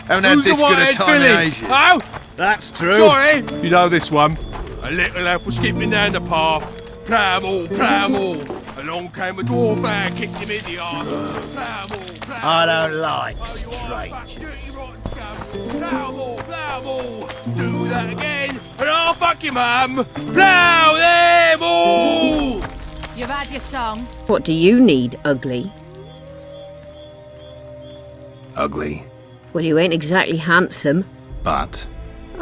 Haven't had this good a time in ages. Oh, That's true. sorry. You know this one. A little elf was skipping down the path. Plough-all, plough-all. Along came a dwarf and kicked him in the arse. Plough-all. I don't like strangers. Plough-all, plough-all. Do that again, and I'll fuck you, mum. Plough them all. You've had your song. What do you need, ugly? Ugly, Well, you ain't exactly handsome. but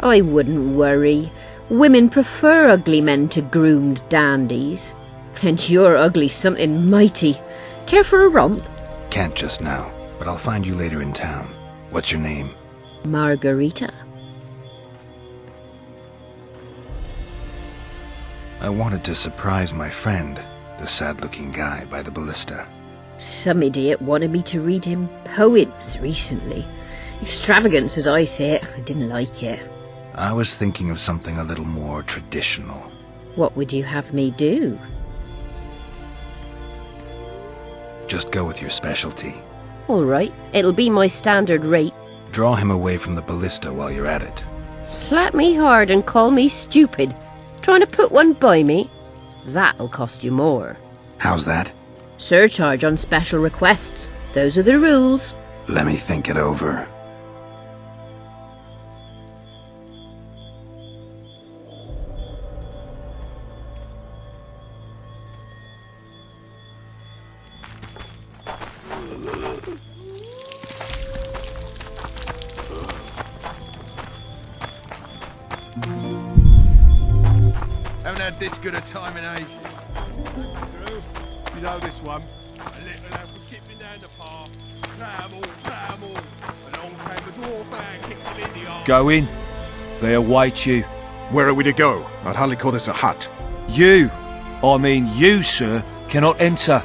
I wouldn't worry. Women prefer ugly men to groomed dandies. And you're ugly something mighty. Care for a romp? can't just now. But I'll find you later in town. What's your name? Margarita. I wanted to surprise my friend, the sad-looking guy by the ballista. Some idiot wanted me to read him poems recently. Extravagance, as I say it. I didn't like it. I was thinking of something a little more traditional. What would you have me do? Just go with your specialty. All right, it'll be my standard rate. Draw him away from the ballista while you're at it. Slap me hard and call me stupid. Trying to put one by me? That'll cost you more. How's that? Surcharge on special requests. Those are the rules. Let me think it over. Haven't had this good a time in ages. You know this one. A little elf was skipping down the path. Plough-all, plough-all. Along came the dwarf and kicked him in the arse. Go in. They await you. Where are we to go? I'd hardly call this a hut. You, you, sir, cannot enter.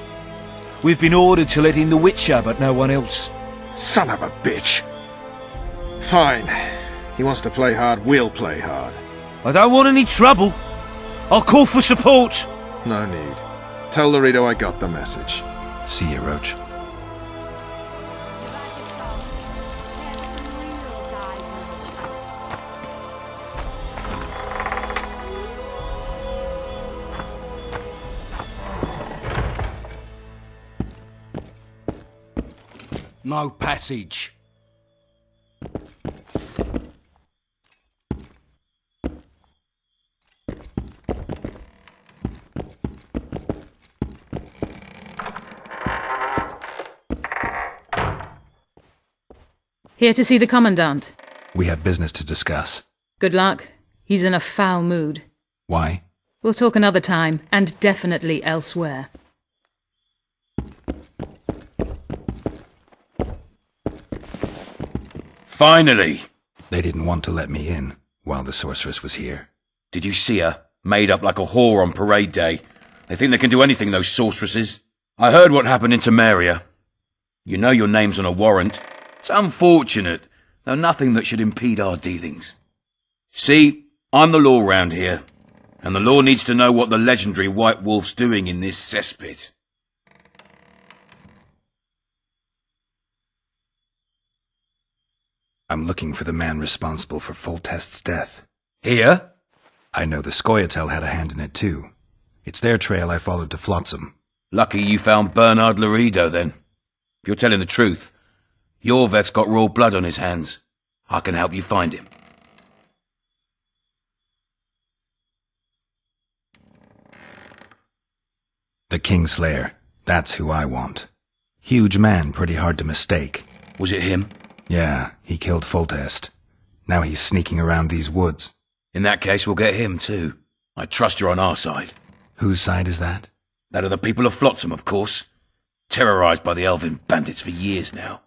We've been ordered to let in the Witcher, but no one else. Son of a bitch! Fine. He wants to play hard, we'll play hard. I don't want any trouble. I'll call for support. No need. Tell Laredo I got the message. See you, Roach. No passage. Here to see the Commandant. We have business to discuss. Good luck. He's in a foul mood. Why? We'll talk another time, and definitely elsewhere. Finally! They didn't want to let me in while the sorceress was here. Did you see her? Made up like a whore on parade day. They think they can do anything, those sorceresses. I heard what happened in Temeria. You know your name's on a warrant. It's unfortunate, though nothing that should impede our dealings. See, I'm the law round here, and the law needs to know what the legendary White Wolf's doing in this cesspit. I'm looking for the man responsible for Foltest's death. Here? I know the Scoia'tael had a hand in it too. It's their trail I followed to Flotsam. Lucky you found Bernard Laredo, then. If you're telling the truth, Yorveth's got raw blood on his hands. I can help you find him. The Kingslayer. That's who I want. Huge man, pretty hard to mistake. Was it him? Yeah, he killed Foltest. Now he's sneaking around these woods. In that case, we'll get him too. I trust you're on our side. Whose side is that? That of the people of Flotsam, of course. Terrorized by the elven bandits for years now.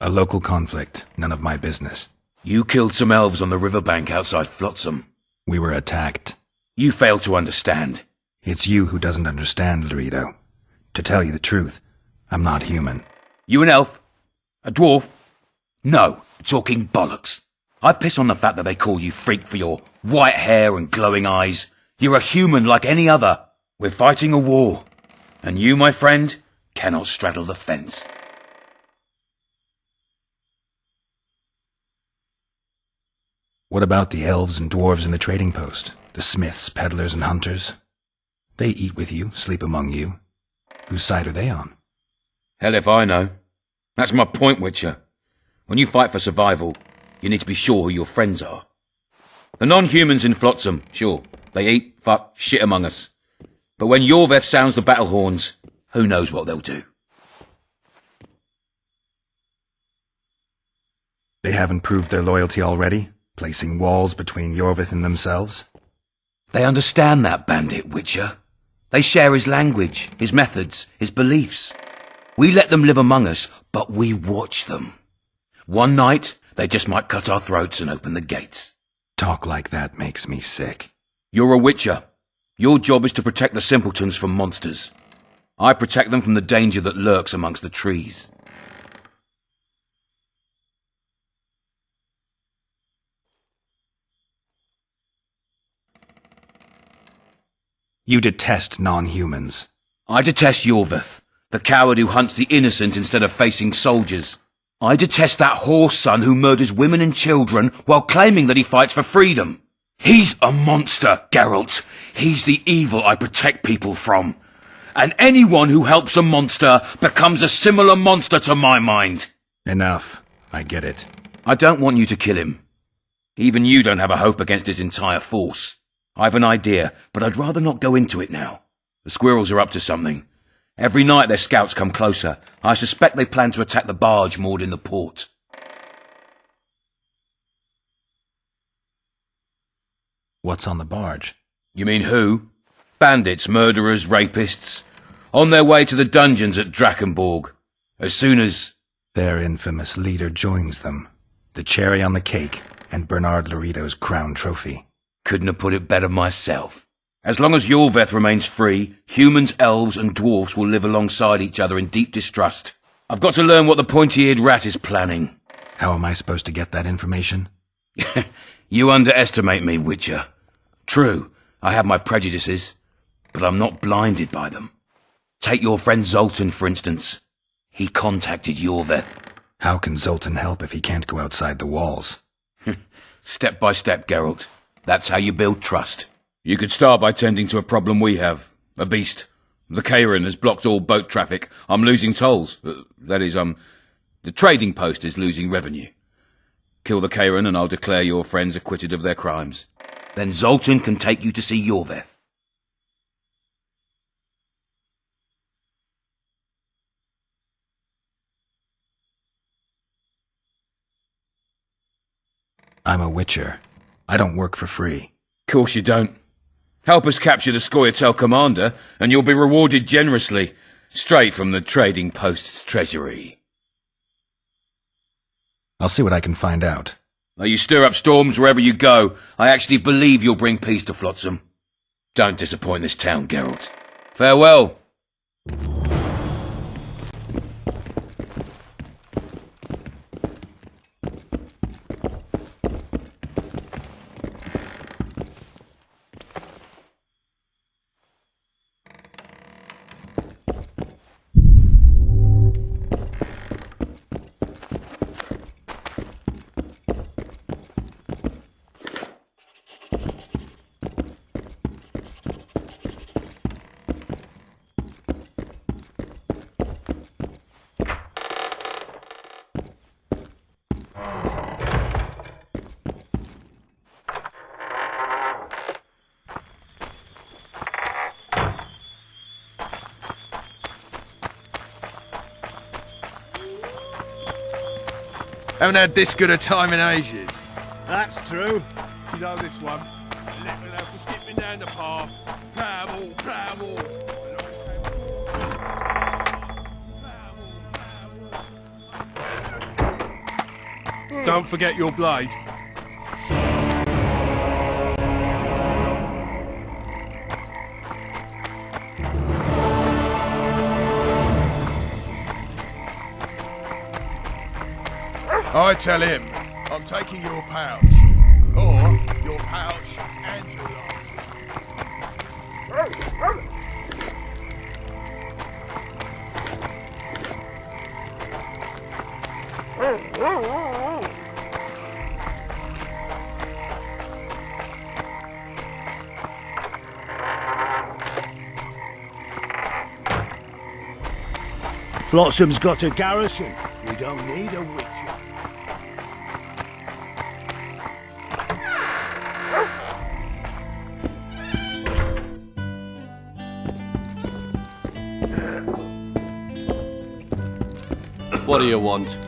A local conflict, none of my business. You killed some elves on the riverbank outside Flotsam. We were attacked. You failed to understand. It's you who doesn't understand, Laredo. To tell you the truth, I'm not human. You an elf? A dwarf? No, talking bollocks. I piss on the fact that they call you freak for your white hair and glowing eyes, You're a human like any other. We're fighting a war. And you, my friend, cannot straddle the fence. What about the elves and dwarves in the trading post? The smiths, peddlers, and hunters? They eat with you, sleep among you. Whose side are they on? Hell if I know. That's my point, Witcher. When you fight for survival, you need to be sure who your friends are. The non-humans in Flotsam, sure, they eat, fuck, shit among us. But when Yorveth sounds the battle horns, who knows what they'll do. They haven't proved their loyalty already, placing walls between Yorveth and themselves? They understand that, bandit Witcher. They share his language, his methods, his beliefs. We let them live among us, but we watch them. One night, they just might cut our throats and open the gates. Talk like that makes me sick. You're a Witcher. Your job is to protect the simpletons from monsters. I protect them from the danger that lurks amongst the trees. You detest non-humans. I detest Yorveth, the coward who hunts the innocent instead of facing soldiers. I detest that horse son who murders women and children while claiming that he fights for freedom. He's a monster, Geralt. He's the evil I protect people from. And anyone who helps a monster becomes a similar monster to my mind. Enough. I get it. I don't want you to kill him. Even you don't have a hope against his entire force. I've an idea, but I'd rather not go into it now. The squirrels are up to something. Every night their scouts come closer. I suspect they plan to attack the barge moored in the port. What's on the barge? You mean who? Bandits, murderers, rapists. On their way to the dungeons at Drakenborg. As soon as... Their infamous leader joins them. The cherry on the cake, and Bernard Lorito's crown trophy. Couldn't have put it better myself. As long as Yorveth remains free, humans, elves, and dwarfs will live alongside each other in deep distrust. I've got to learn what the pointy-eared rat is planning. How am I supposed to get that information? You underestimate me, Witcher. True, I have my prejudices, but I'm not blinded by them. Take your friend Zoltan, for instance. He contacted Yorveth. How can Zoltan help if he can't go outside the walls? Step by step, Geralt. That's how you build trust. You could start by tending to a problem we have. A beast. The Kayran has blocked all boat traffic. I'm losing tolls. That is, the trading post is losing revenue. Kill the Kayran and I'll declare your friends acquitted of their crimes. Then Zoltan can take you to see Yorveth. I'm a Witcher. I don't work for free. Course you don't. Help us capture the Scoia'tael commander, and you'll be rewarded generously, straight from the trading post's treasury. I'll see what I can find out. Though you stir up storms wherever you go, I actually believe you'll bring peace to Flotsam. Don't disappoint this town, Geralt. Farewell. Haven't had this good a time in ages. That's true. You know this one. A little local skipping down the path. Travel, travel. Don't forget your blade. I tell him, I'm taking your pouch. Or your pouch and your life. Flotsam's got a garrison. We don't need a witcher. What do you want?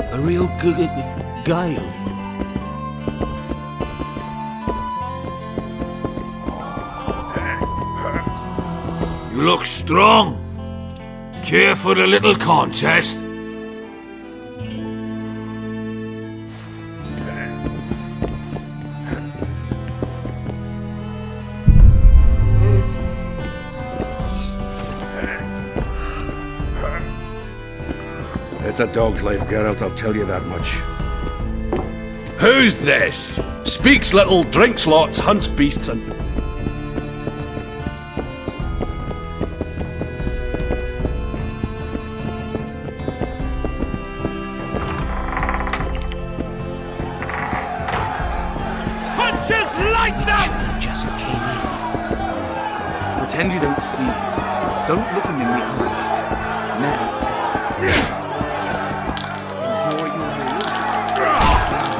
A real guile. You look strong. Care for a little contest? It's a dog's life, Geralt, I'll tell you that much. Who's this? Speaks little, drinks lots, hunts beasts, and... punches lights out! Just came in. Pretend you don't see. Don't look him in the eyes. Never. Enjoy your meal.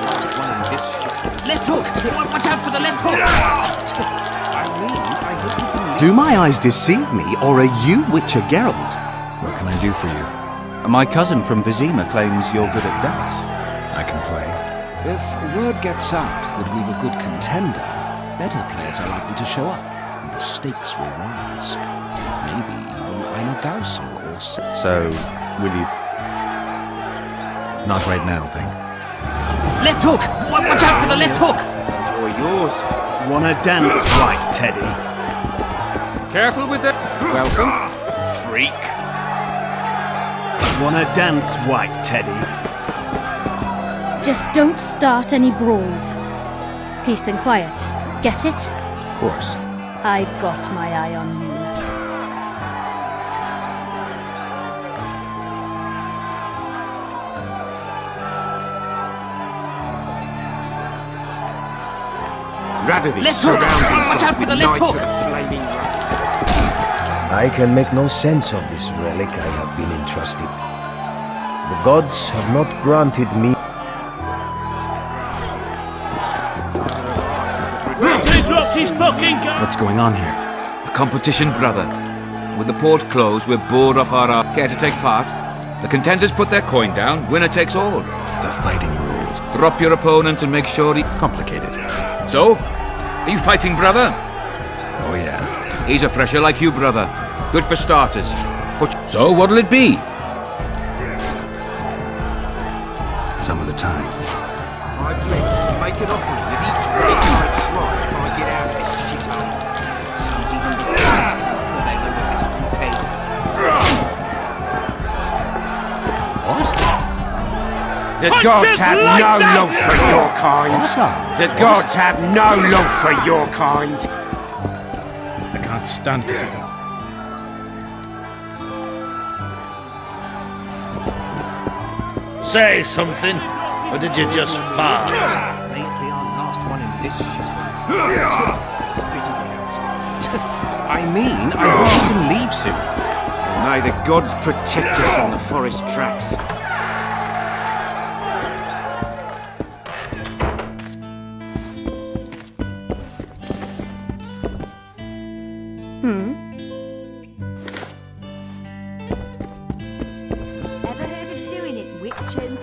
Last one in this ship. Left hook! Watch out for the left hook! I hope you can... Do my eyes deceive me, or are you Witcher Geralt? What can I do for you? My cousin from Vizima claims you're good at dice. I can play. If word gets out that we've a good contender, better players are likely to show up, and the stakes will rise. Maybe even eine Gauss or six. So, will you... Not right now, think. Left hook! Watch out for the left hook! Enjoy yours. Wanna dance, right, Teddy? Careful with that. Welcome. Freak. Wanna dance, white Teddy? Just don't start any brawls. Peace and quiet. Get it? Of course. I've got my eye on you. Radovid Left hook! surrounds Watch himself out for with the left knights hook! of the flaming rays. I can make no sense of this relic I have been entrusted. The gods have not granted me. What's going on here? A competition, brother. With the port closed, we're bored off our care to take part. The contenders put their coin down, winner takes all. The fighting rules. Drop your opponent and make sure he... Complicated. So? Are you fighting, brother? Oh yeah. He's a fresher like you, brother. Good for starters. So, what'll it be? Some of the time. I pledge to make an offering at each wayside shrine if I get out of this shithole. Seems even the gods can't prevail over this blockade. What? The gods have no love for your kind. The gods have no love for your kind. I can't stand to see them. Say something, or did you just fart? May it be our last one in this shithole. Spit it out. I mean, I hope you can leave soon. May the gods protect us on the forest tracks. Ever heard of doing it, witches?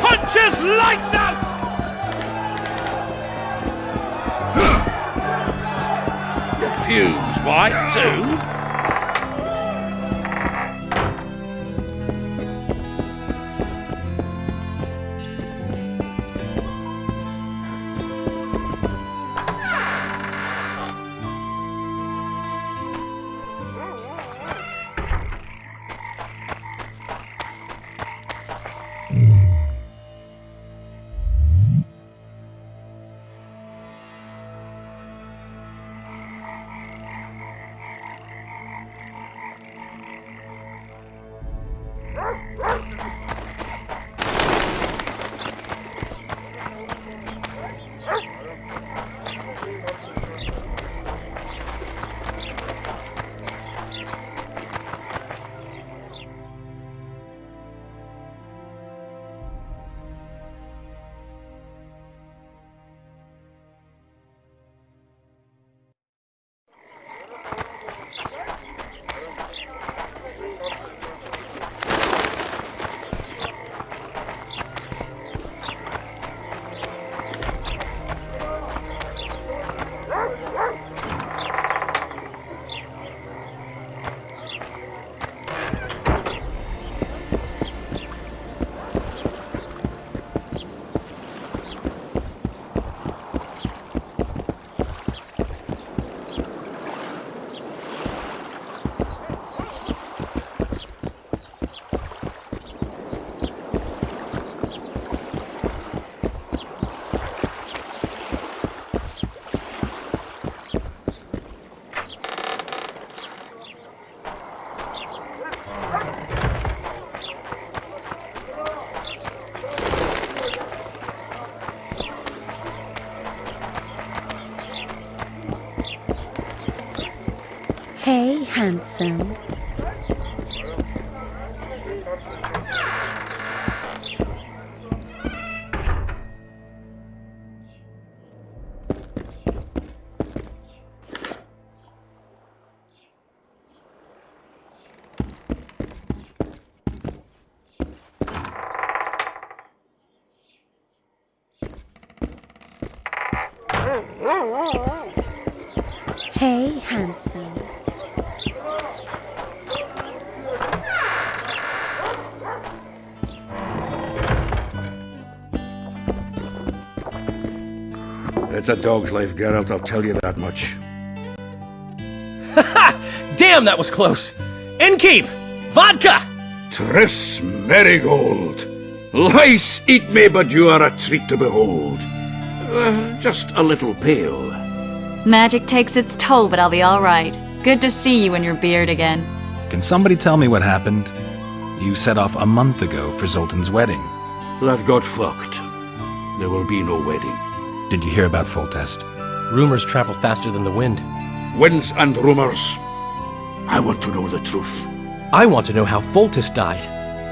Punches lights out! Pubes white too? Hey, handsome. Hey, handsome. It's a dog's life, Geralt, I'll tell you that much. Damn, that was close! Innkeep! Vodka! Triss Marigold! Lice eat me, but you are a treat to behold. Just a little pale. Magic takes its toll, but I'll be all right. Good to see you and your beard again. Can somebody tell me what happened? You set off a month ago for Zoltan's wedding. That got fucked. There will be no wedding. Did you hear about Foltest? Rumors travel faster than the wind. Winds and rumors. I want to know the truth. I want to know how Foltest died.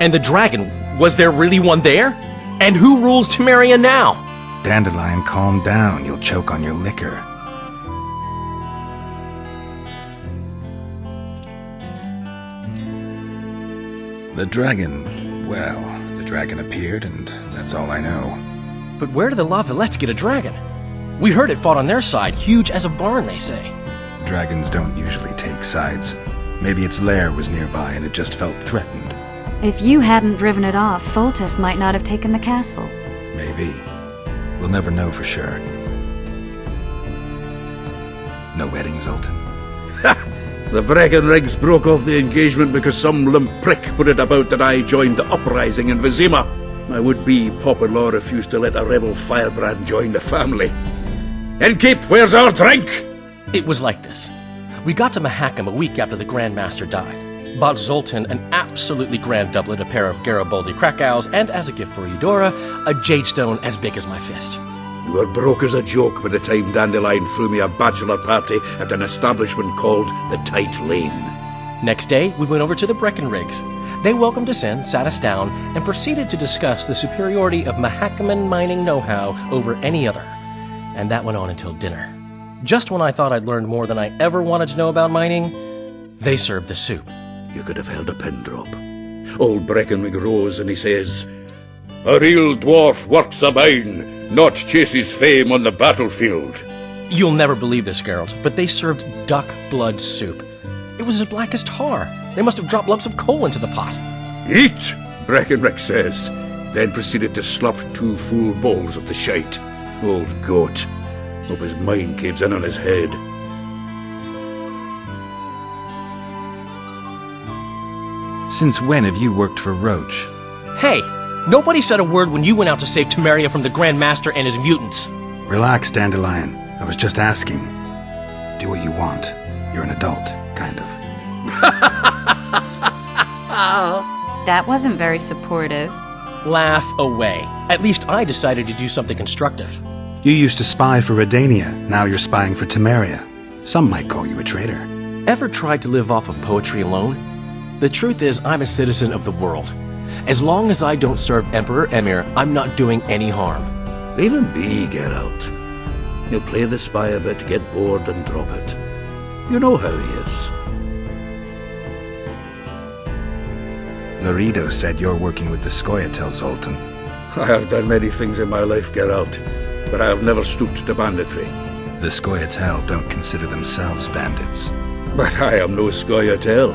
And the dragon, was there really one there? And who rules Temeria now? Dandelion, calm down. You'll choke on your liquor. The dragon, well, the dragon appeared, and that's all I know. But where did the La Villettes get a dragon? We heard it fought on their side, huge as a barn, they say. Dragons don't usually take sides. Maybe its lair was nearby and it just felt threatened. If you hadn't driven it off, Foltest might not have taken the castle. Maybe. We'll never know for sure. No wedding, Zoltan. The Breckenrigs broke off the engagement because some limp prick put it about that I joined the uprising in Vizima. My would-be pop-in-law refused to let a rebel firebrand join the family. Innkeep, where's our drink? It was like this. We got to Mahakam a week after the Grand Master died. Bought Zoltan an absolutely grand doublet, a pair of Garibaldi Krakau's, and as a gift for Eudora, a jade stone as big as my fist. You were broke as a joke by the time Dandelion threw me a bachelor party at an establishment called the Tight Lane. Next day, we went over to the Breckenrigs. They welcomed us in, sat us down, and proceeded to discuss the superiority of Mahakaman mining know-how over any other. And that went on until dinner. Just when I thought I'd learned more than I ever wanted to know about mining, they served the soup. You could have held a pin drop. Old Breckenrig rose and he says, "A real dwarf works a mine, not chases fame on the battlefield." You'll never believe this, Geralt, but they served duck blood soup. It was as black as tar. They must have dropped lumps of coal into the pot. "Eat," Breckenrig says, then proceeded to slop 2 full bowls of the shite. Old goat. Hope his mind caves in on his head. Since when have you worked for Roach? Hey, nobody said a word when you went out to save Temeria from the Grand Master and his mutants. Relax, Dandelion. I was just asking. Do what you want. You're an adult, kind of. That wasn't very supportive. Laugh away. At least I decided to do something constructive. You used to spy for Redania. Now you're spying for Temeria. Some might call you a traitor. Ever tried to live off of poetry alone? The truth is, I'm a citizen of the world. As long as I don't serve Emperor Emir, I'm not doing any harm. Leave him be, Geralt. He'll play the spy a bit, get bored and drop it. You know how he is. Laredo said you're working with the Scoia'tael, Zoltan. I have done many things in my life, Geralt, but I have never stooped to banditry. The Scoia'tael don't consider themselves bandits. But I am no Scoia'tael.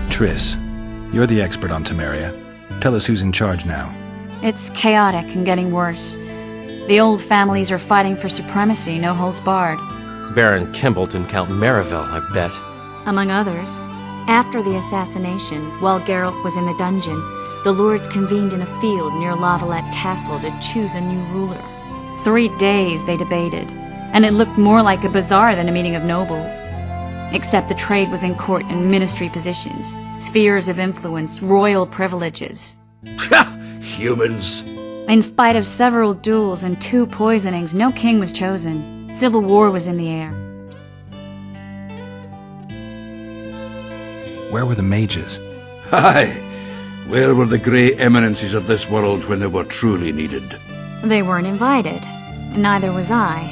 Triss, you're the expert on Temeria. Tell us who's in charge now. It's chaotic and getting worse. The old families are fighting for supremacy, no holds barred. Baron Kimbolt and Count Marivel, I bet. Among others. After the assassination, while Geralt was in the dungeon, the lords convened in a field near La Villette Castle to choose a new ruler. 3 days they debated, and it looked more like a bazaar than a meeting of nobles. Except the trade was in court and ministry positions, spheres of influence, royal privileges. Humans. In spite of several duels and 2 poisonings, no king was chosen. Civil war was in the air. Where were the mages? Aye. Where were the grey eminences of this world when they were truly needed? They weren't invited. Neither was I.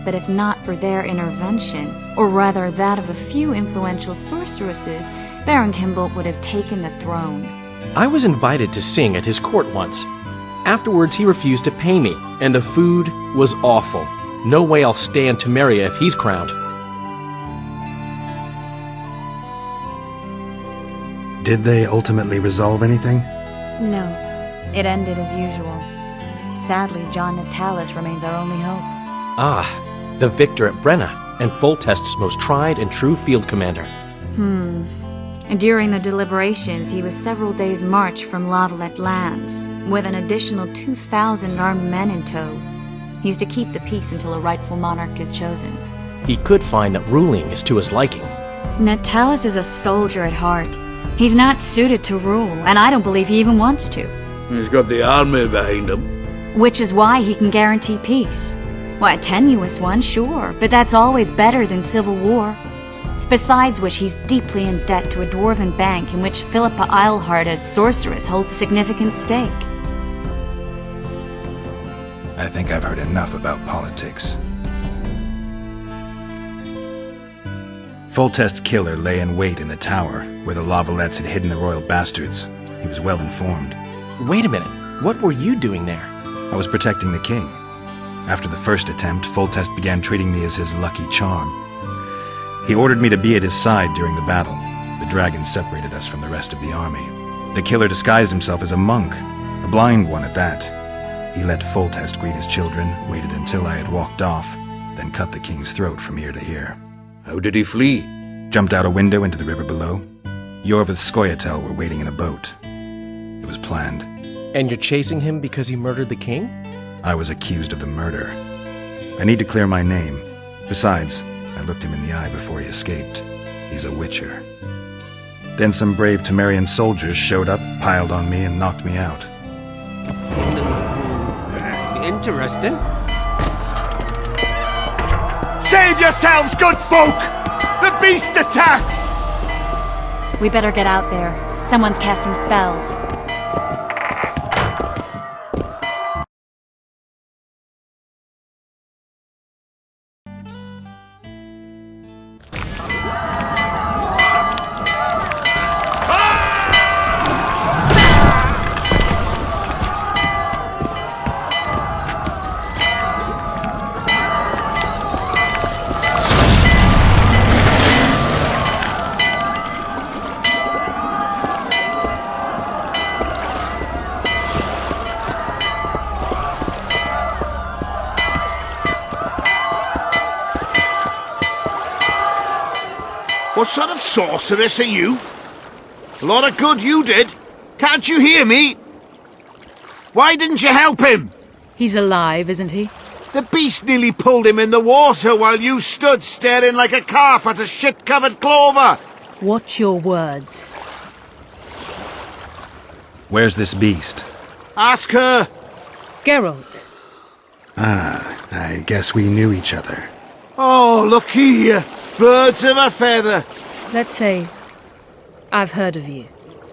But if not for their intervention, or rather that of a few influential sorceresses, Baron Kimbolt would have taken the throne. I was invited to sing at his court once. Afterwards, he refused to pay me, and the food was awful. No way I'll stay in Temeria if he's crowned. Did they ultimately resolve anything? No. It ended as usual. Sadly, John Natalis remains our only hope. Ah, the victor at Brenna, and Foltest's most tried and true field commander. During the deliberations, he was several days' march from Lavalette lands, with an additional 2,000 armed men in tow. He's to keep the peace until a rightful monarch is chosen. He could find that ruling is to his liking. Natalis is a soldier at heart. He's not suited to rule, and I don't believe he even wants to. He's got the army behind him. Which is why he can guarantee peace. Well, a tenuous one, sure, but that's always better than civil war. Besides which, he's deeply in debt to a dwarven bank in which Philippa Eilhart as sorceress holds significant stake. I think I've heard enough about politics. Foltest's killer lay in wait in the tower, where the Lavalettes had hidden the royal bastards. He was well informed. Wait a minute, what were you doing there? I was protecting the king. After the first attempt, Foltest began treating me as his lucky charm. He ordered me to be at his side during the battle. The dragon separated us from the rest of the army. The killer disguised himself as a monk, a blind one at that. He let Foltest greet his children, waited until I had walked off, then cut the king's throat from ear to ear. How did he flee? Jumped out a window into the river below. Yor with Skoyatel were waiting in a boat. It was planned. And you're chasing him because he murdered the king? I was accused of the murder. I need to clear my name. Besides, I looked him in the eye before he escaped. He's a witcher. Then some brave Temerian soldiers showed up, piled on me, and knocked me out. Interesting. Save yourselves, good folk! The beast attacks! We better get out there. Someone's casting spells. What sort of sorceress are you? A lot of good you did. Can't you hear me? Why didn't you help him? He's alive, isn't he? The beast nearly pulled him in the water while you stood staring like a calf at a shit-covered clover. Watch your words. Where's this beast? Ask her. Geralt. Ah, I guess we knew each other. Oh, look here. Birds of a feather. Let's say I've heard of you.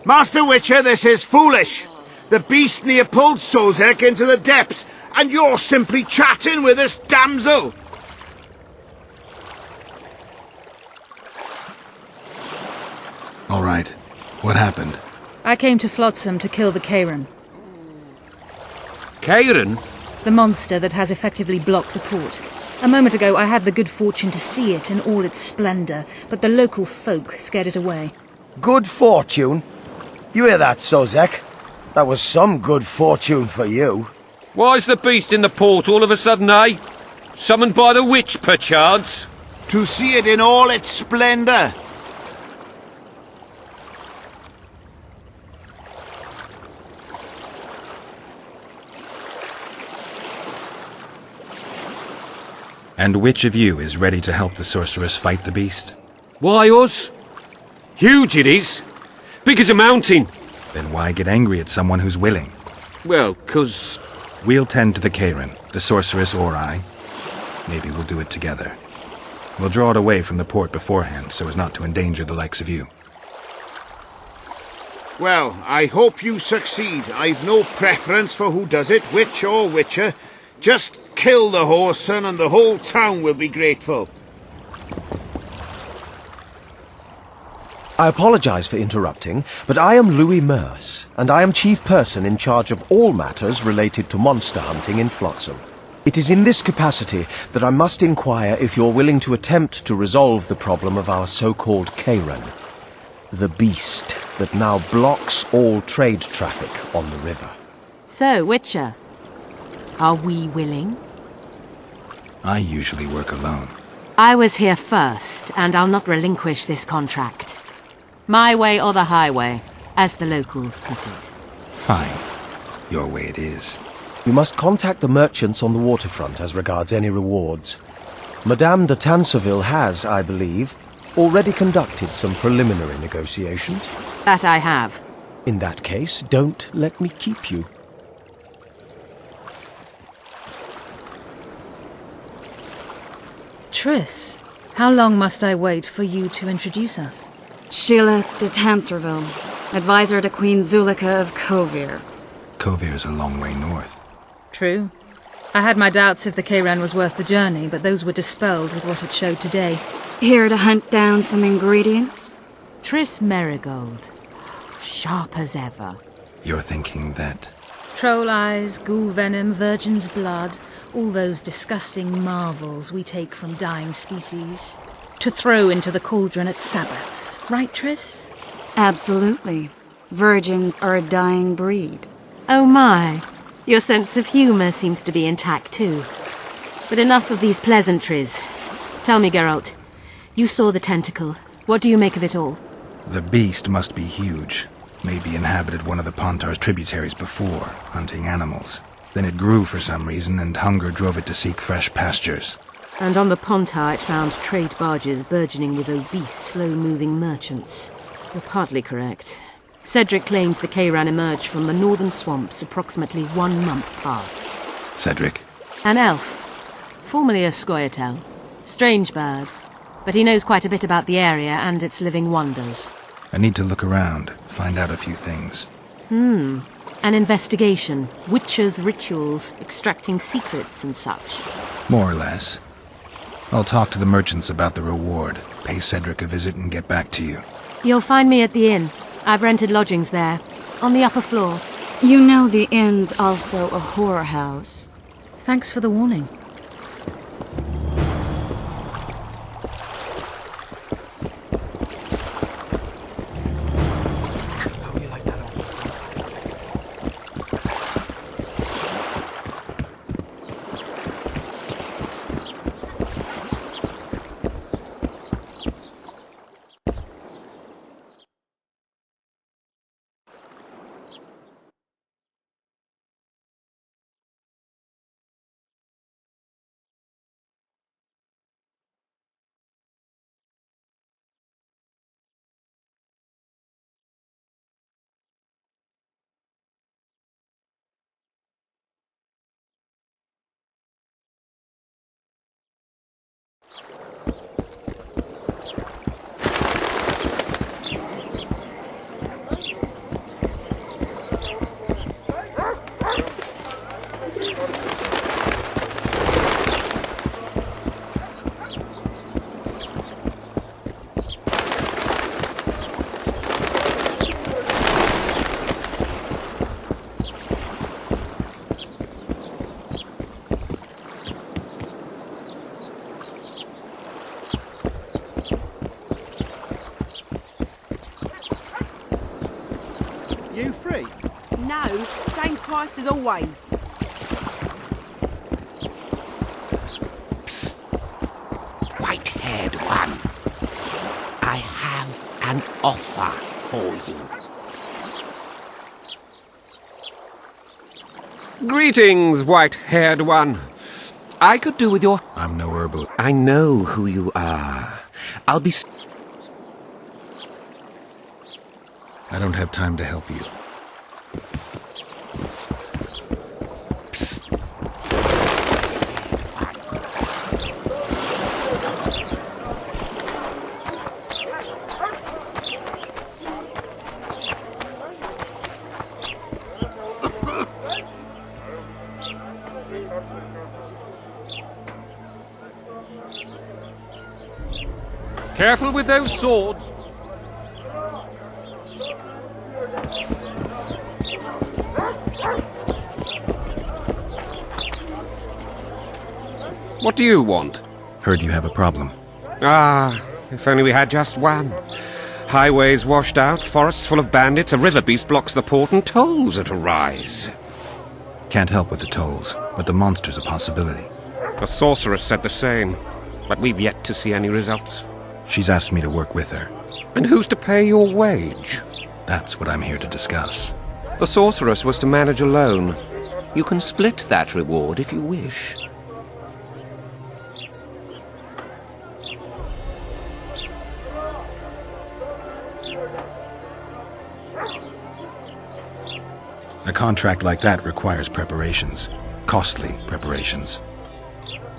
Master Witcher, this is foolish. The beast near pulled Sozek into the depths, and you're simply chatting with this damsel. All right. What happened? I came to Flotsam to kill the Kayran. Kayran? The monster that has effectively blocked the port. A moment ago I had the good fortune to see it in all its splendour, but the local folk scared it away. Good fortune? You hear that, Sozek? That was some good fortune for you. Why's the beast in the port all of a sudden, eh? Summoned by the witch, perchance? To see it in all its splendour. And which of you is ready to help the sorceress fight the beast? Why, us? Huge it is. Big as a mountain. Then why get angry at someone who's willing? Well, 'cause... We'll tend to the Kayran, the sorceress or I. Maybe we'll do it together. We'll draw it away from the port beforehand so as not to endanger the likes of you. Well, I hope you succeed. I've no preference for who does it, witch or witcher. Just kill the whoreson and the whole town will be grateful. I apologize for interrupting, but I am Louis Merce, and I am chief person in charge of all matters related to monster hunting in Flotsam. It is in this capacity that I must inquire if you're willing to attempt to resolve the problem of our so-called Kayran, the beast that now blocks all trade traffic on the river. So, Witcher, Are we willing? I usually work alone. I was here first, and I'll not relinquish this contract. My way or the highway, as the locals put it. Fine. Your way it is. You must contact the merchants on the waterfront as regards any rewards. Madame de Tanseville has, I believe, already conducted some preliminary negotiations. That I have. In that case, don't let me keep you. Triss, how long must I wait for you to introduce us? Sheila de Tanserville, advisor to Queen Zulika of Kovir. Kovir's a long way north. True. I had my doubts if the Kayran was worth the journey, but those were dispelled with what it showed today. Here to hunt down some ingredients? Triss Merigold. Sharp as ever. You're thinking that... Troll eyes, ghoul venom, virgin's blood, all those disgusting marvels we take from dying species, to throw into the cauldron at Sabbaths. Right, Triss? Absolutely. Virgins are a dying breed. Oh my. Your sense of humour seems to be intact too. But enough of these pleasantries. Tell me, Geralt. You saw the tentacle. What do you make of it all? The beast must be huge. Maybe inhabited one of the Pontar's tributaries before, hunting animals. Then it grew for some reason, and hunger drove it to seek fresh pastures. And on the Pontar it found trade barges burgeoning with obese, slow-moving merchants. You're partly correct. Cedric claims the Kayran emerged from the northern swamps approximately 1 month past. Cedric? An elf. Formerly a Scoia'tael. Strange bird. But he knows quite a bit about the area and its living wonders. I need to look around, find out a few things. An investigation. Witches' rituals, extracting secrets and such. More or less. I'll talk to the merchants about the reward, pay Cedric a visit and get back to you. You'll find me at the inn. I've rented lodgings there, on the upper floor. You know the inn's also a whorehouse. Thanks for the warning. You free? No, same price as always. Psst. White-haired one. I have an offer for you. Greetings, white-haired one. I could do with your... I'm no herbal. I know who you are. I'll be... I don't have time to help you. Psst. Careful with those swords. What do you want? Heard you have a problem. Ah, if only we had just one. Highways washed out, forests full of bandits, a river beast blocks the port, and tolls at a rise. Can't help with the tolls, but the monster's a possibility. The sorceress said the same, but we've yet to see any results. She's asked me to work with her. And who's to pay your wage? That's what I'm here to discuss. The sorceress was to manage alone. You can split that reward if you wish. A contract like that requires preparations. Costly preparations.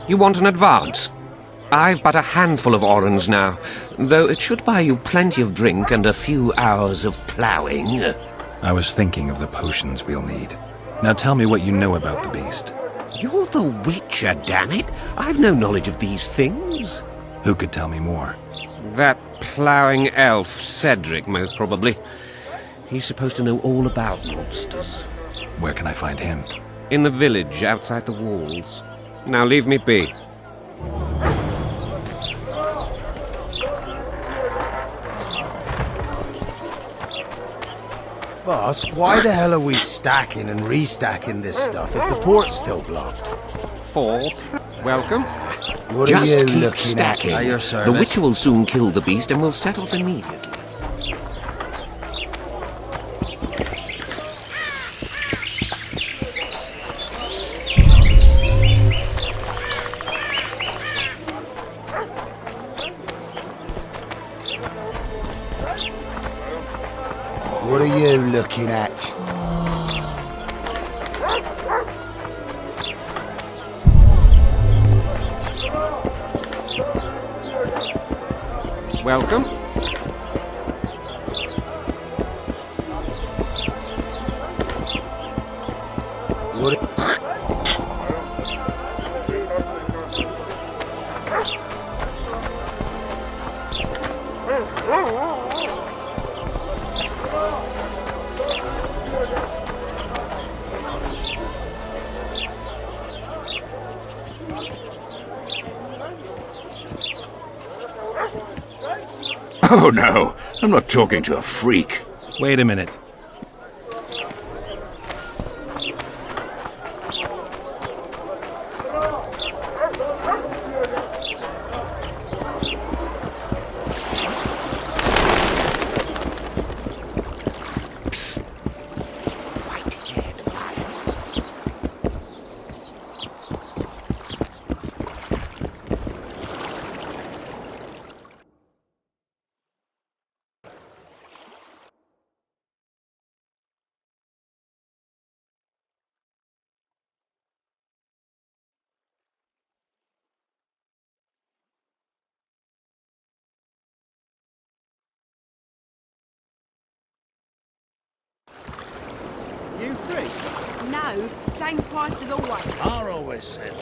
You want an advance? I've but a handful of orens now, though it should buy you plenty of drink and a few hours of ploughing. I was thinking of the potions we'll need. Now tell me what you know about the beast. You're the Witcher, damn it! I've no knowledge of these things. Who could tell me more? That ploughing elf, Cedric, most probably. He's supposed to know all about monsters. Where can I find him? In the village, outside the walls. Now leave me be. Boss, why the hell are we stacking and restacking this stuff if the port's still blocked? Welcome. What Just are you keep looking stacking. at? At your The service. Witcher will soon kill the beast and will settle immediately. What are you looking at? Welcome. What? Oh no, I'm not talking to a freak. Wait a minute. You free? No, same price as always. I always said,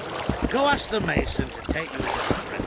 go ask the mason to take you to the friend.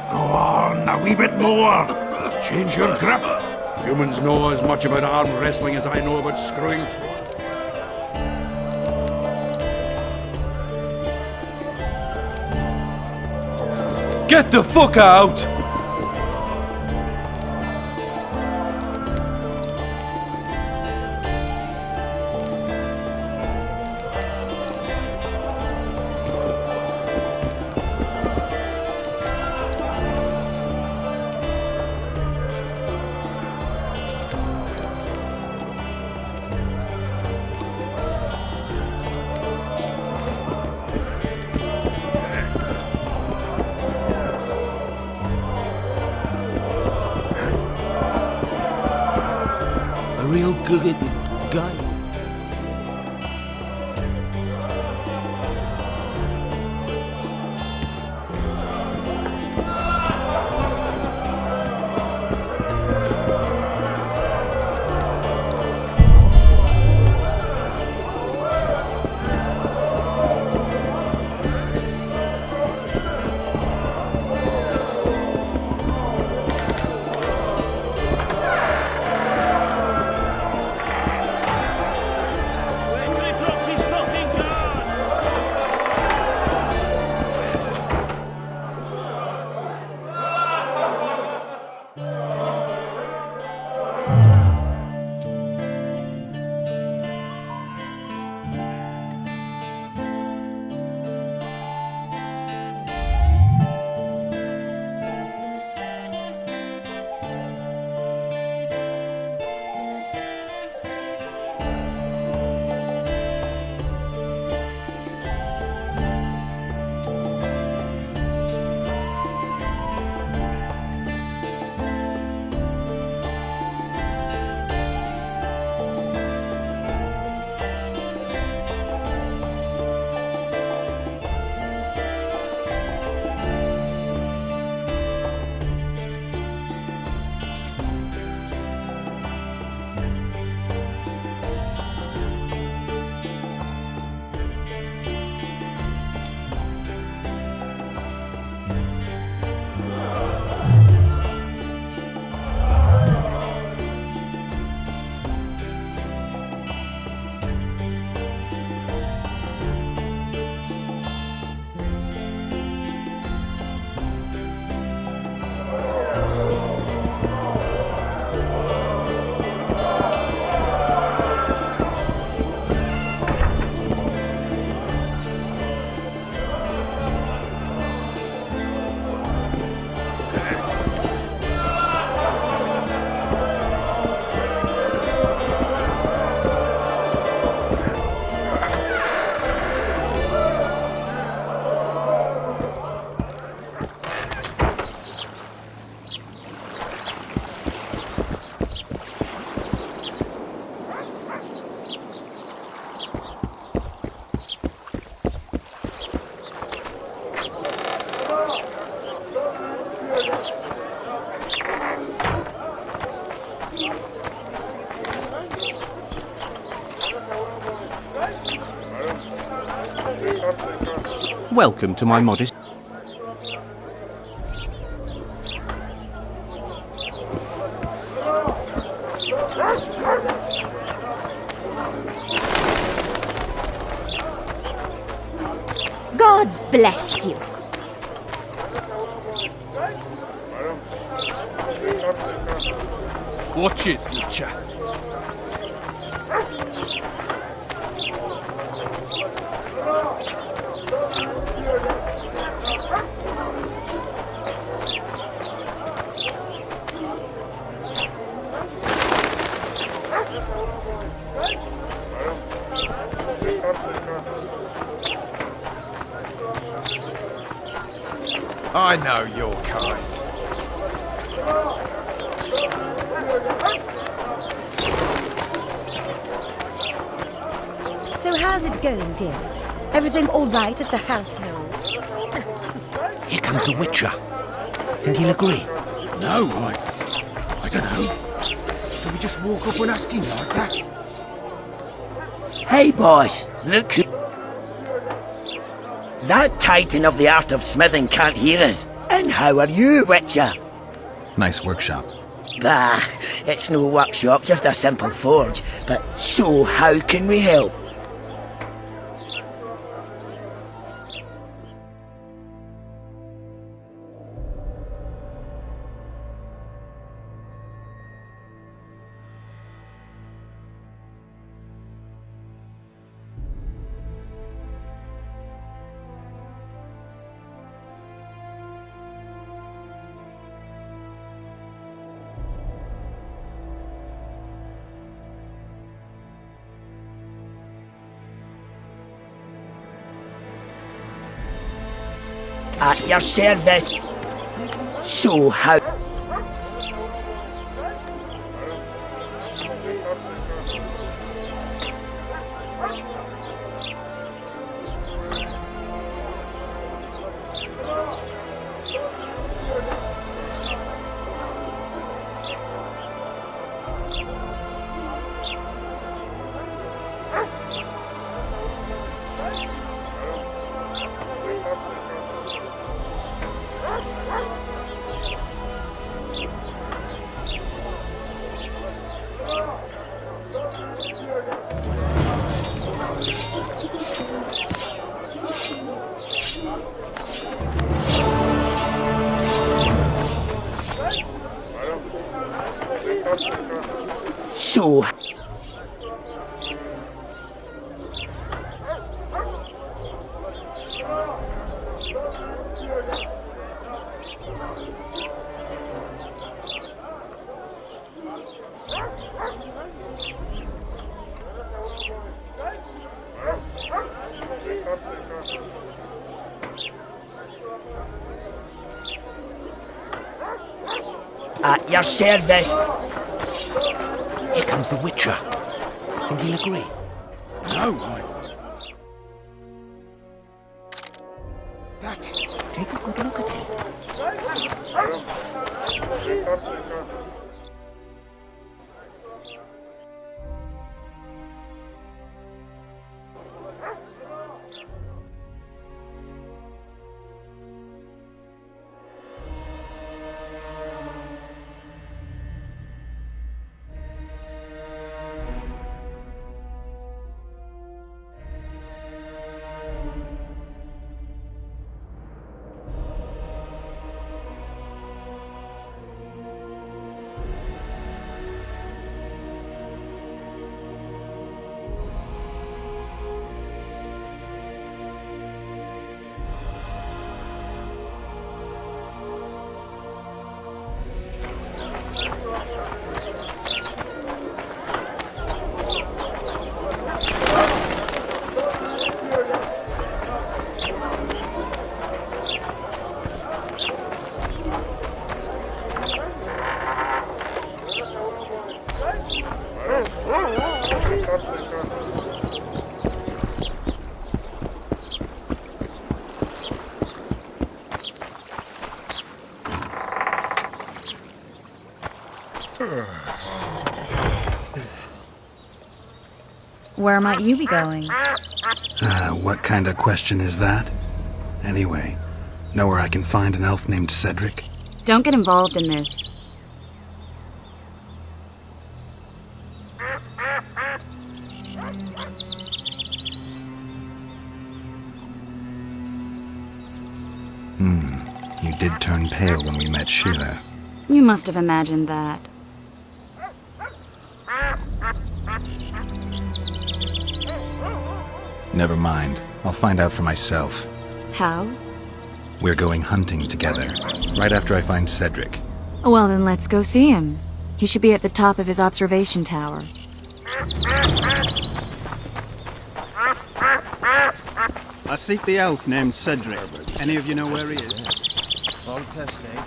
Go on, a wee bit more. Change your grip. Humans know as much about arm wrestling as I know about screwing through. Get the fuck out! A real good guy. Welcome to my modest... Gods bless you. Watch it, Witcher. I know your kind. So how's it going, dear? Everything all right at the household? Here comes the Witcher. Think he'll agree? No, I don't know. Shall we just walk up and ask him like that? Hey, boss, look who... That titan of the art of smithing can't hear us. And how are you, Witcher? Nice workshop. Bah, it's no workshop, just a simple forge. But so how can we help? At your service. So how... So... At your service. Here comes the Witcher. Think he'll agree? No, That. Take a good look at him. Where might you be going? What kind of question is that? Anyway, know where I can find an elf named Cedric? Don't get involved in this. You did turn pale when we met Sheila. You must have imagined that. Never mind. I'll find out for myself. How? We're going hunting together, right after I find Cedric. Well, then let's go see him. He should be at the top of his observation tower. I seek the elf named Cedric. Any of you know where he is? Full test, eh?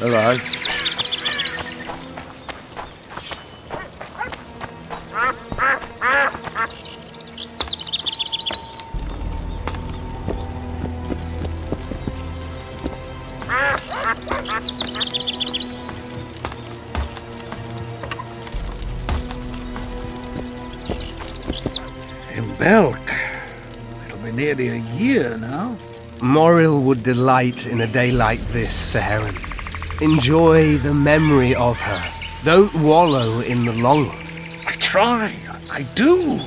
Hello. In Belk. It'll be nearly a year now. Moril would delight in a day like this, Saharan. Enjoy the memory of her. Don't wallow in the longing. I try. I do.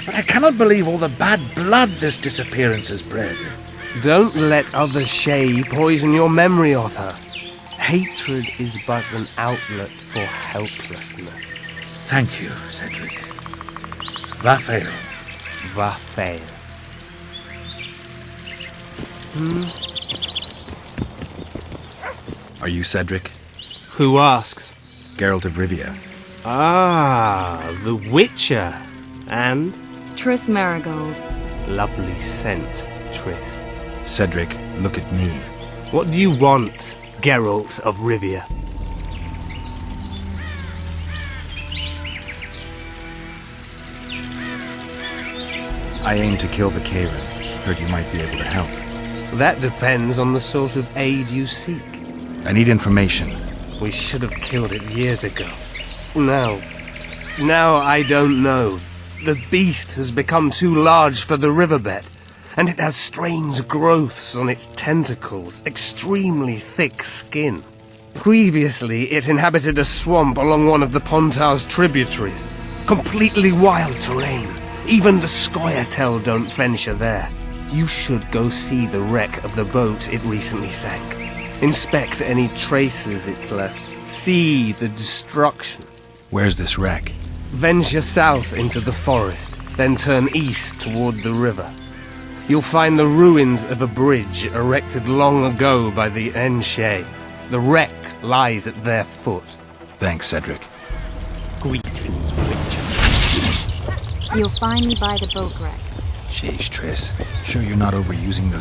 But I cannot believe all the bad blood this disappearance has bred. Don't let other Shay poison your memory of her. Hatred is but an outlet for helplessness. Thank you, Cedric. Vafail. Vafail. Are you Cedric? Who asks? Geralt of Rivia. Ah, the Witcher. And? Triss Marigold. Lovely scent, Triss. Cedric, look at me. What do you want, Geralt of Rivia? I aim to kill the Kayran. Heard you might be able to help. That depends on the sort of aid you seek. I need information. We should have killed it years ago. Now I don't know. The beast has become too large for the riverbed, and it has strange growths on its tentacles, extremely thick skin. Previously, it inhabited a swamp along one of the Pontar's tributaries. Completely wild terrain. Even the Scoia'tael don't venture there. You should go see the wreck of the boat it recently sank. Inspect any traces it's left. See the destruction. Where's this wreck? Venture south into the forest, then turn east toward the river. You'll find the ruins of a bridge erected long ago by the Enshe. The wreck lies at their foot. Thanks, Cedric. Greetings, Witcher. You'll find me by the boat wreck. Sheesh, Triss. Sure you're not overusing the...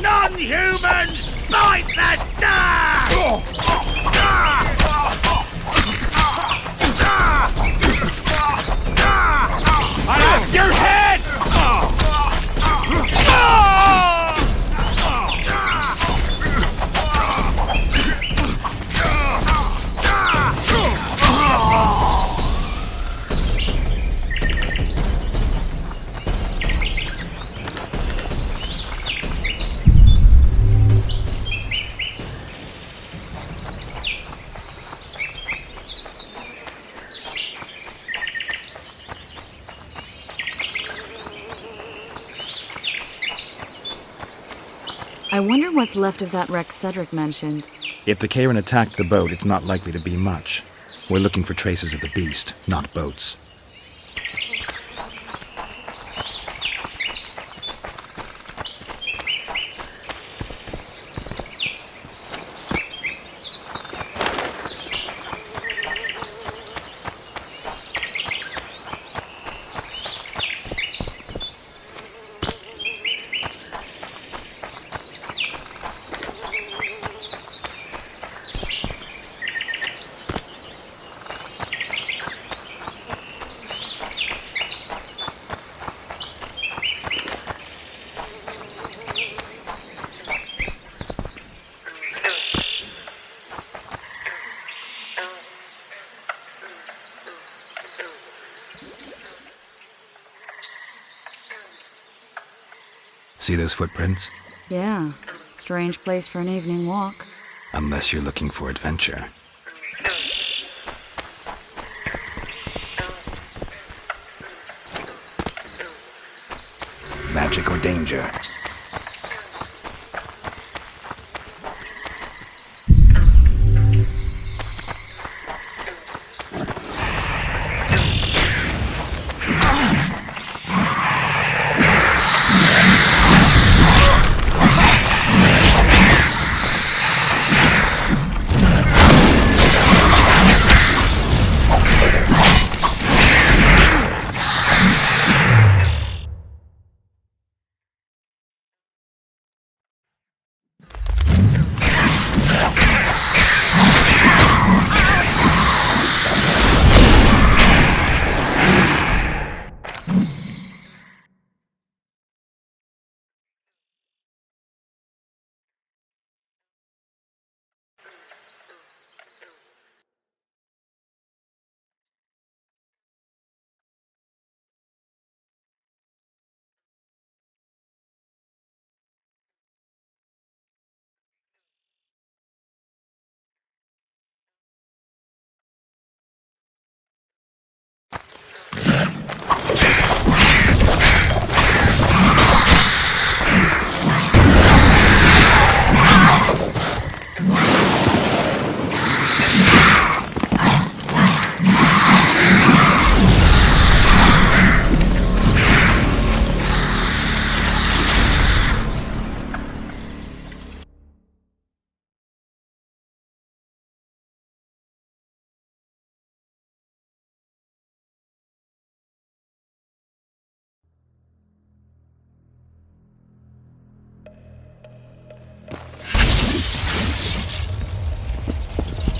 Non-humans, bite the dust! I'll have your head! I wonder what's left of that wreck Cedric mentioned. If the Kayran attacked the boat, it's not likely to be much. We're looking for traces of the beast, not boats. See those footprints? Yeah, strange place for an evening walk. Unless you're looking for adventure. Magic or danger.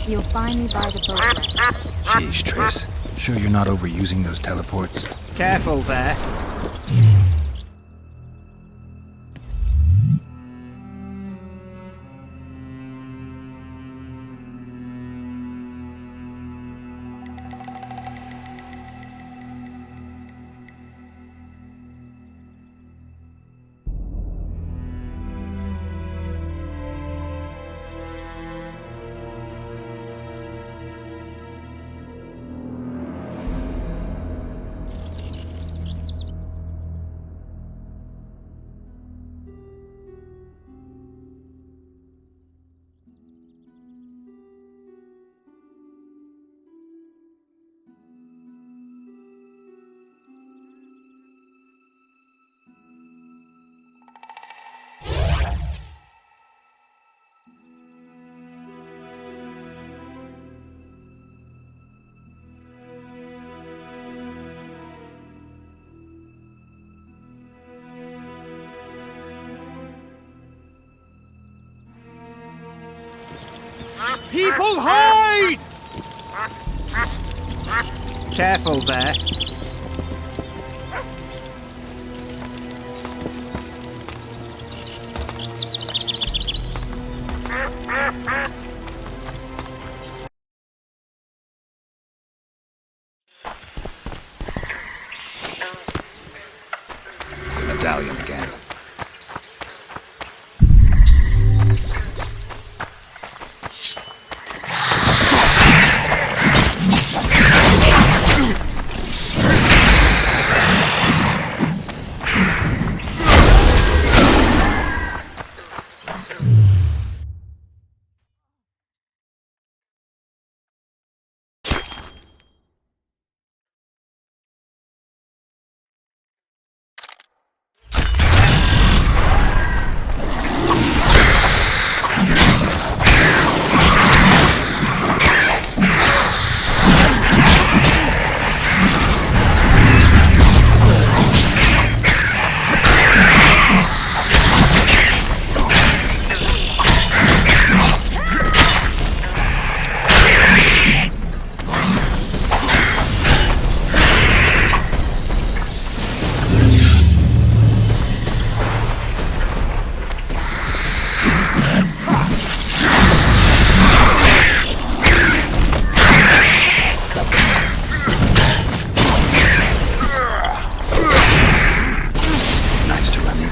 You'll find me by the boat. Jeez, Triss. Sure you're not overusing those teleports? Careful there. People hide! Careful there. The medallion again.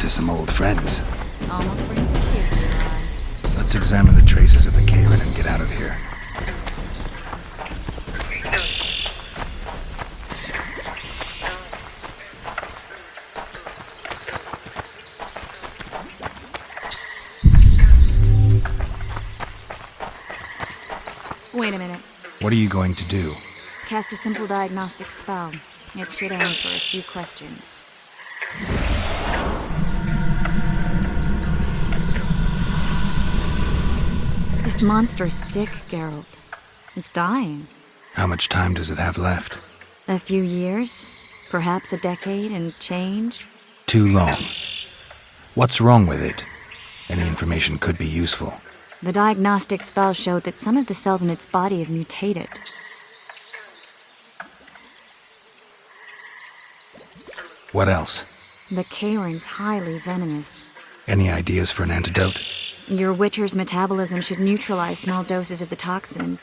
Some old friends. Almost brings a tear to your eye. Let's examine the traces of the Kayran and get out of here. Wait a minute. What are you going to do? Cast a simple diagnostic spell. It should answer a few questions. This monster's sick, Geralt. It's dying. How much time does it have left? A few years? Perhaps a decade and change? Too long. What's wrong with it? Any information could be useful. The diagnostic spell showed that some of the cells in its body have mutated. What else? The Kayran's highly venomous. Any ideas for an antidote? Your Witcher's metabolism should neutralize small doses of the toxin.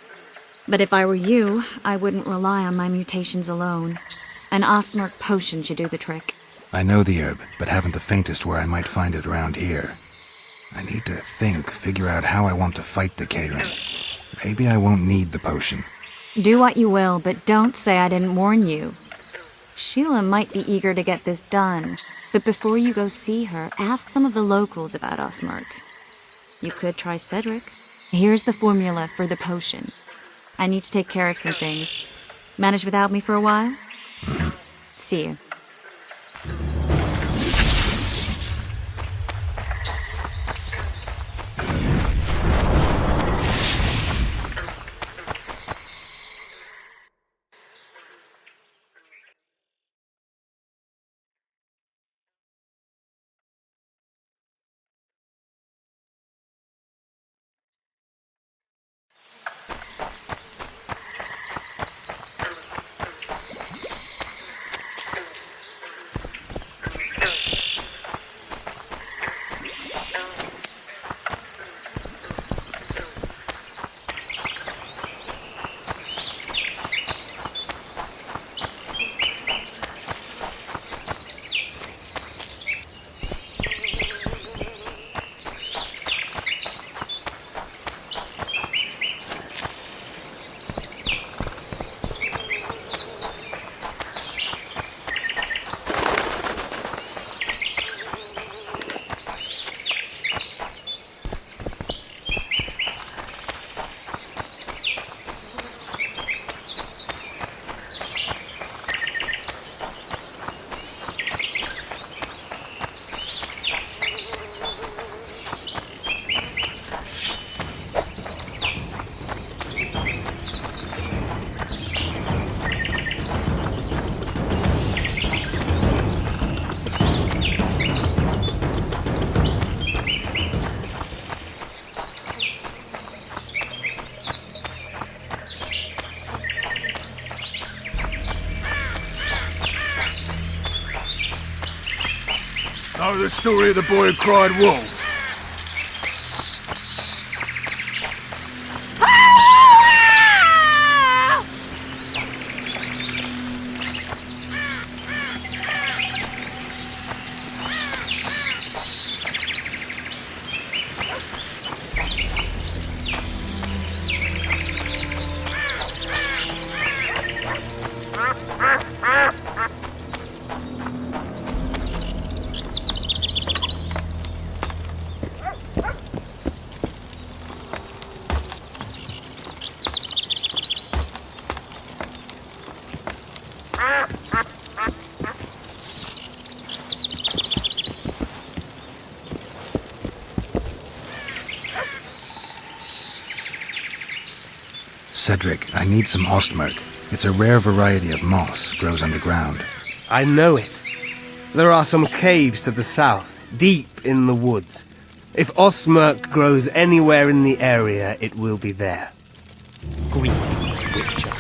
But if I were you, I wouldn't rely on my mutations alone. An Ostmark potion should do the trick. I know the herb, but haven't the faintest where I might find it around here. I need to figure out how I want to fight the Kayran. Maybe I won't need the potion. Do what you will, but don't say I didn't warn you. Sheila might be eager to get this done, but before you go see her, ask some of the locals about Ostmark. You could try Cedric. Here's the formula for the potion. I need to take care of some things. Manage without me for a while? See you. Know the story of the boy who cried wolf? Cedric, I need some ostmerk. It's a rare variety of moss, grows underground. I know it. There are some caves to the south, deep in the woods. If ostmerk grows anywhere in the area, it will be there. Greetings, Witcher.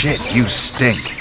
Shit, you stink.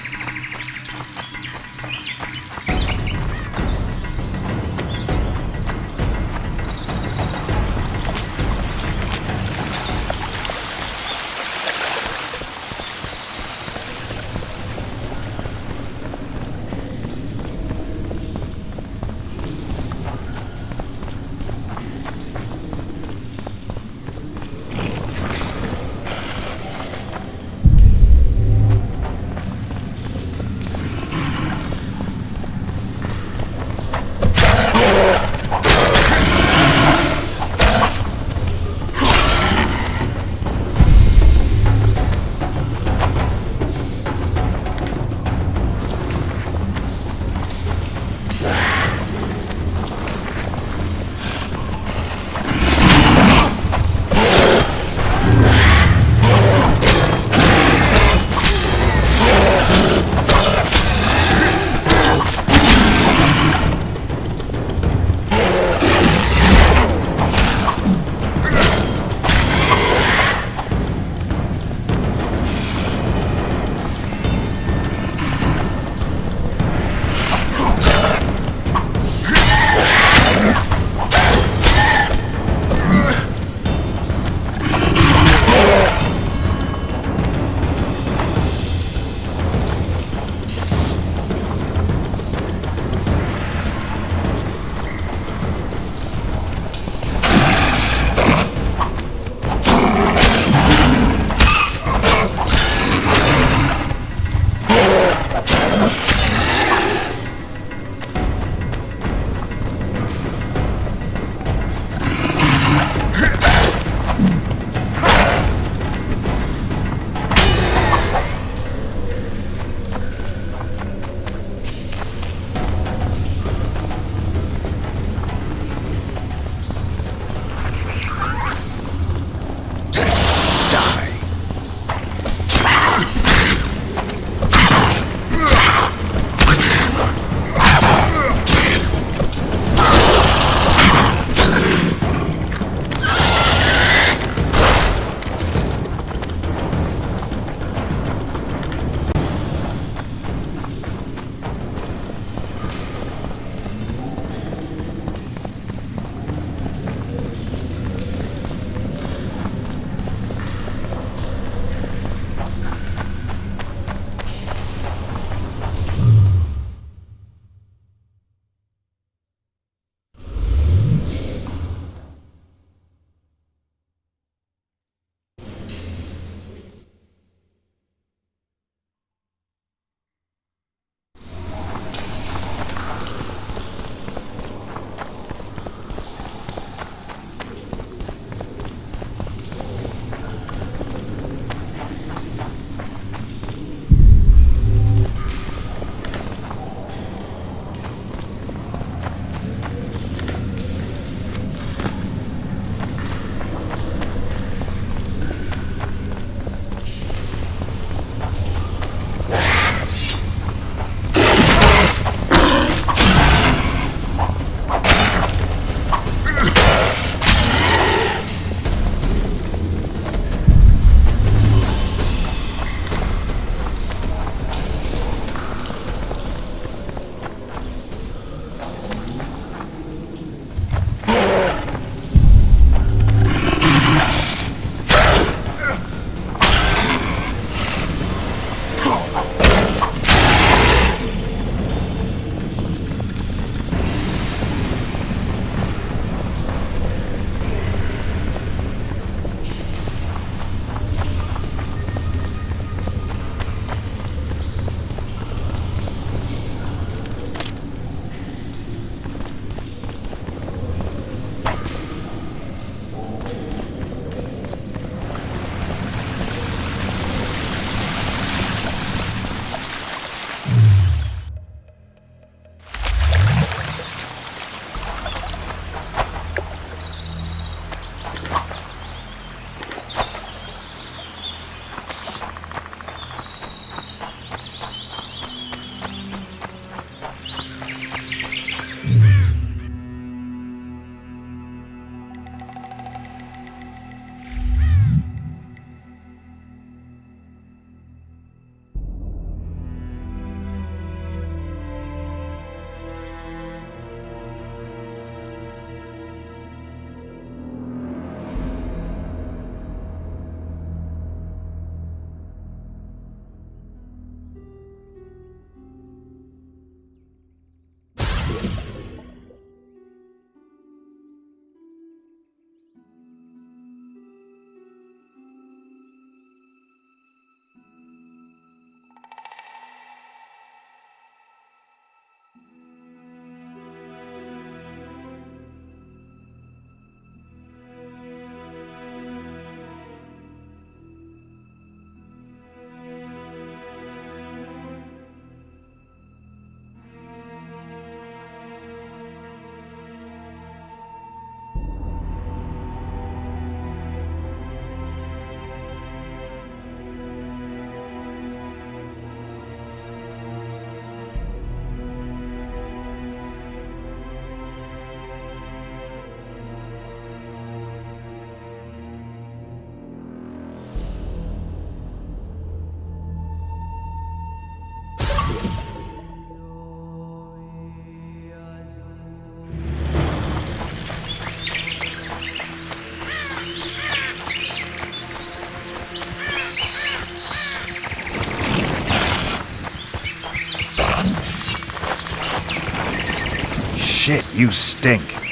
Shit, you stink.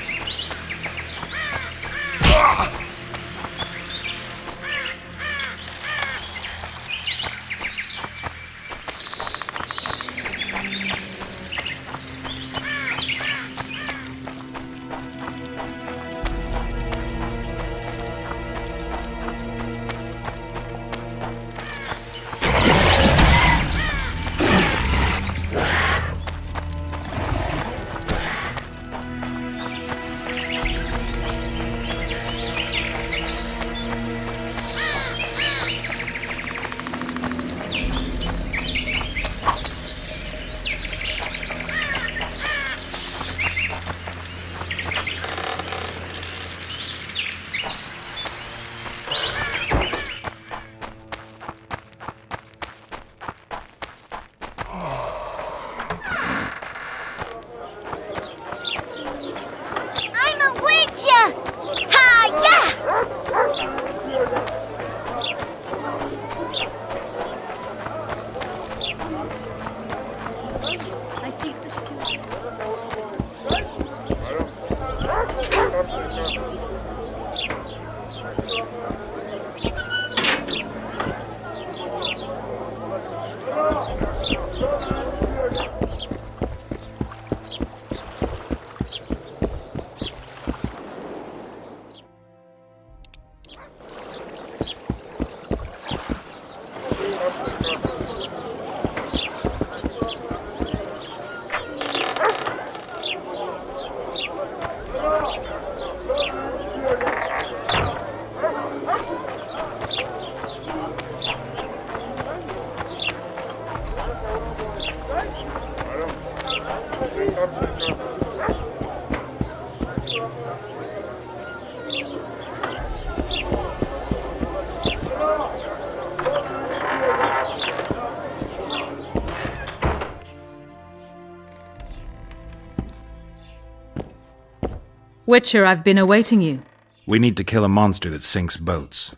Witcher, I've been awaiting you. We need to kill a monster that sinks boats.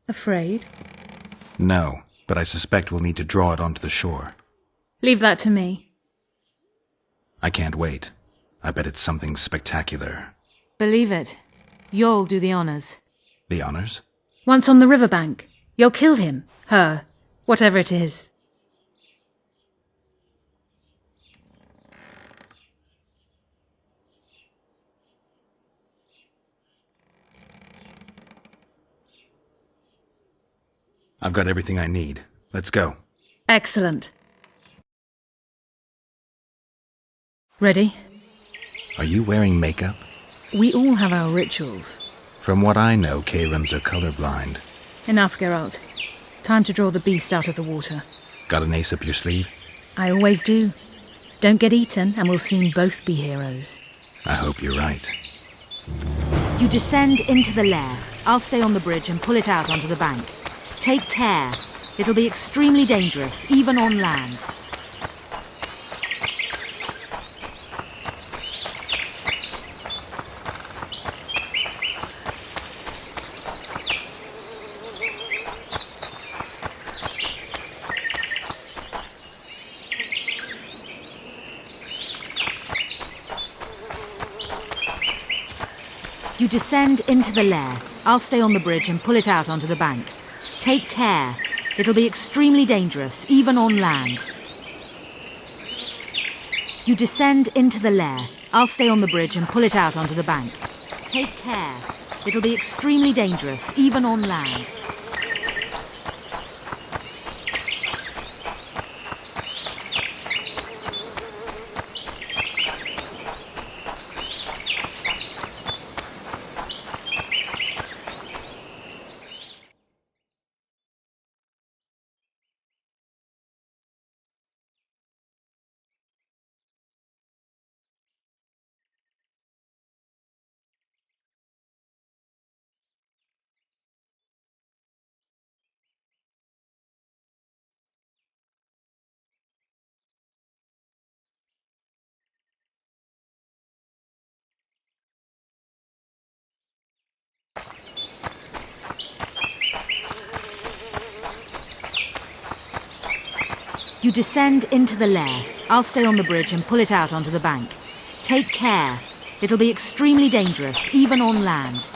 Afraid? No, but I suspect we'll need to draw it onto the shore. Leave that to me. I can't wait. I bet it's something spectacular. Believe it. You'll do the honors. The honors? Once on the riverbank, you'll kill him, her, whatever it is. I've got everything I need. Let's go. Excellent. Ready? Are you wearing makeup? We all have our rituals. From what I know, Kayrans are colorblind. Enough, Geralt. Time to draw the beast out of the water. Got an ace up your sleeve? I always do. Don't get eaten, and we'll soon both be heroes. I hope you're right. You descend into the lair. I'll stay on the bridge and pull it out onto the bank. Take care. It'll be extremely dangerous, even on land. You descend into the lair. I'll stay on the bridge and pull it out onto the bank. Take care. It'll be extremely dangerous, even on land. You descend into the lair. I'll stay on the bridge and pull it out onto the bank. Take care. It'll be extremely dangerous, even on land. You descend into the lair. I'll stay on the bridge and pull it out onto the bank. Take care. It'll be extremely dangerous, even on land.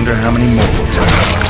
wonder how many more will turn.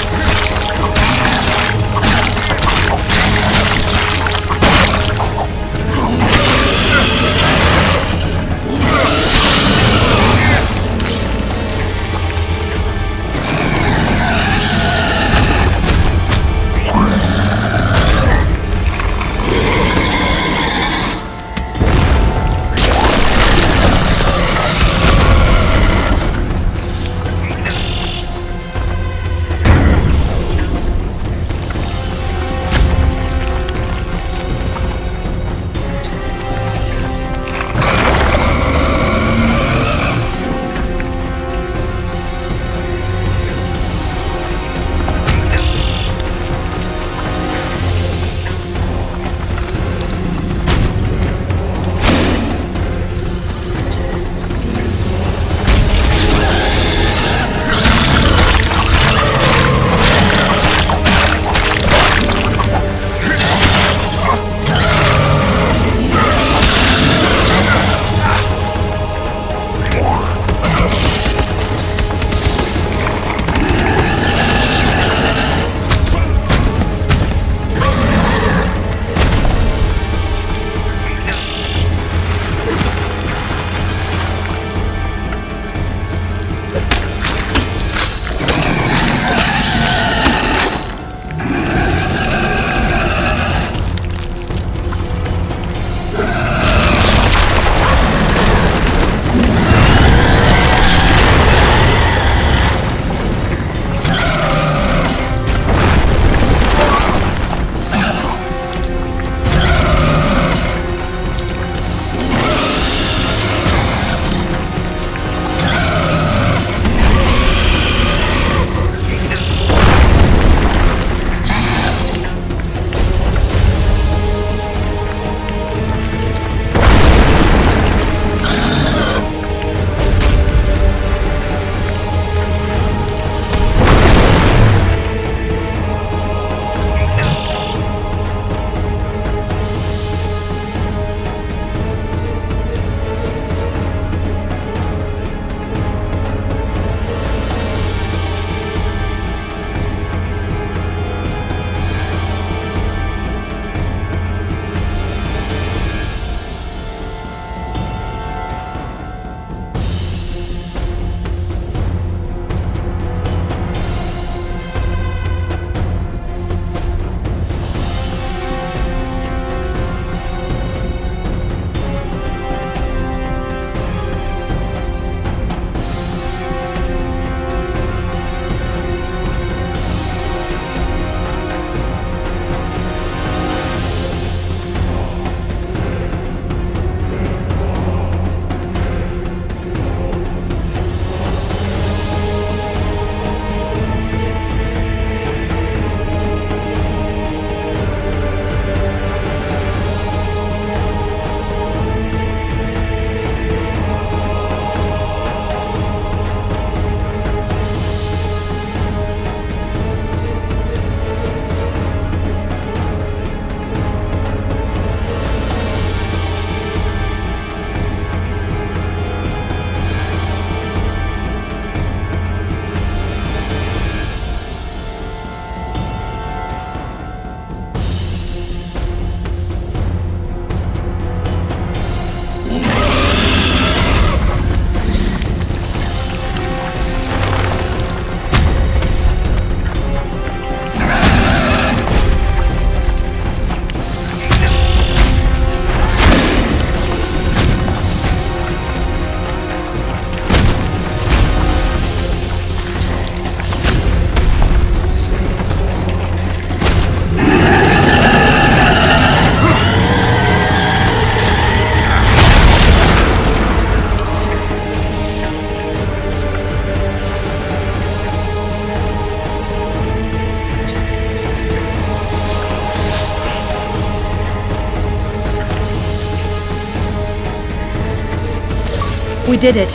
We did it.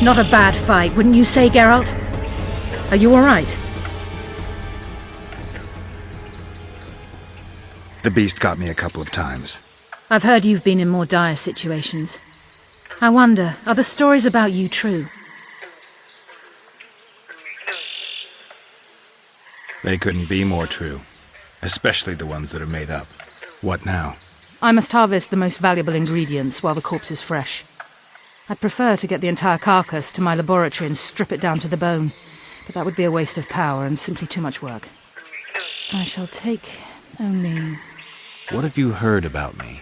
Not a bad fight, wouldn't you say, Geralt? Are you alright? The beast got me a couple of times. I've heard you've been in more dire situations. I wonder, are the stories about you true? They couldn't be more true. Especially the ones that are made up. What now? I must harvest the most valuable ingredients while the corpse is fresh. I'd prefer to get the entire carcass to my laboratory and strip it down to the bone, but that would be a waste of power and simply too much work. I shall take only... What have you heard about me?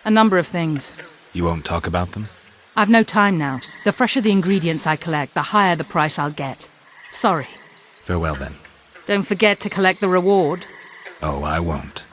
a number of things. You won't talk about them? I've no time now. The fresher the ingredients I collect, the higher the price I'll get. Sorry. Farewell then. Don't forget to collect the reward. Oh, I won't.